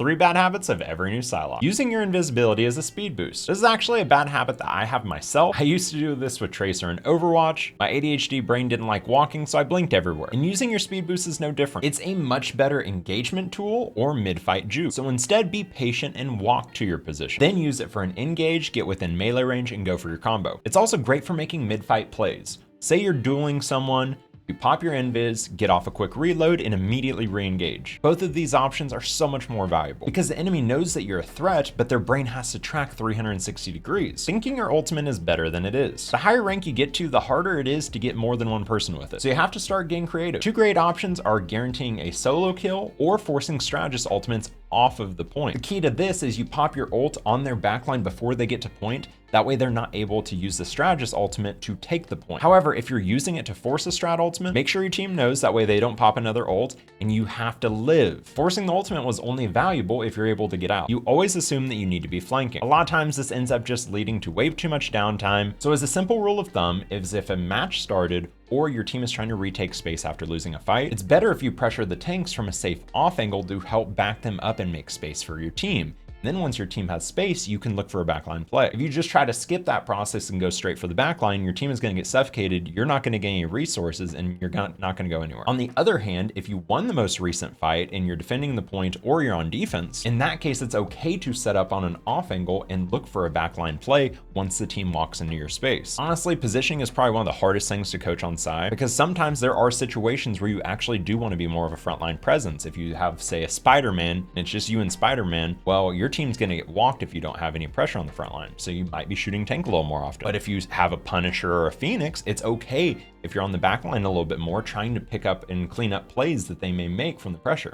3 bad habits of every new Psylocke. Using your invisibility as a speed boost. This is actually a bad habit that I have myself. I used to do this with Tracer in Overwatch. My ADHD brain didn't like walking, so I blinked everywhere. And using your speed boost is no different. It's a much better engagement tool or mid-fight juke. So instead, be patient and walk to your position. Then use it for an engage, get within melee range, and go for your combo. It's also great for making mid-fight plays. Say you're dueling someone, you pop your invis, get off a quick reload, and immediately re-engage. Both of these options are so much more valuable because the enemy knows that you're a threat, but their brain has to track 360 degrees. Thinking your ultimate is better than it is. The higher rank you get to, the harder it is to get more than one person with it. So you have to start getting creative. 2 great options are guaranteeing a solo kill or forcing strategist ultimates off of the point. The key to this is you pop your ult on their backline before they get to point. That way they're not able to use the strategist ultimate to take the point. However, if you're using it to force a strat ultimate, make sure your team knows, that way they don't pop another ult and you have to live. Forcing the ultimate was only valuable if you're able to get out. You always assume that you need to be flanking. A lot of times this ends up just leading to way too much downtime. So as a simple rule of thumb is if a match started or your team is trying to retake space after losing a fight, it's better if you pressure the tanks from a safe off angle to help back them up and make space for your team. Then once your team has space, you can look for a backline play. If you just try to skip that process and go straight for the backline, your team is going to get suffocated, you're not going to gain any resources, and you're not going to go anywhere. On the other hand, if you won the most recent fight and you're defending the point or you're on defense, in that case, it's okay to set up on an off angle and look for a backline play once the team walks into your space. Honestly, positioning is probably one of the hardest things to coach on side, because sometimes there are situations where you actually do want to be more of a frontline presence. If you have, say, a Spider-Man, and it's just you and Spider-Man, well, your team's going to get walked if you don't have any pressure on the front line. So you might be shooting tank a little more often. But if you have a Punisher or a Phoenix, it's okay if you're on the back line a little bit more, trying to pick up and clean up plays that they may make from the pressure.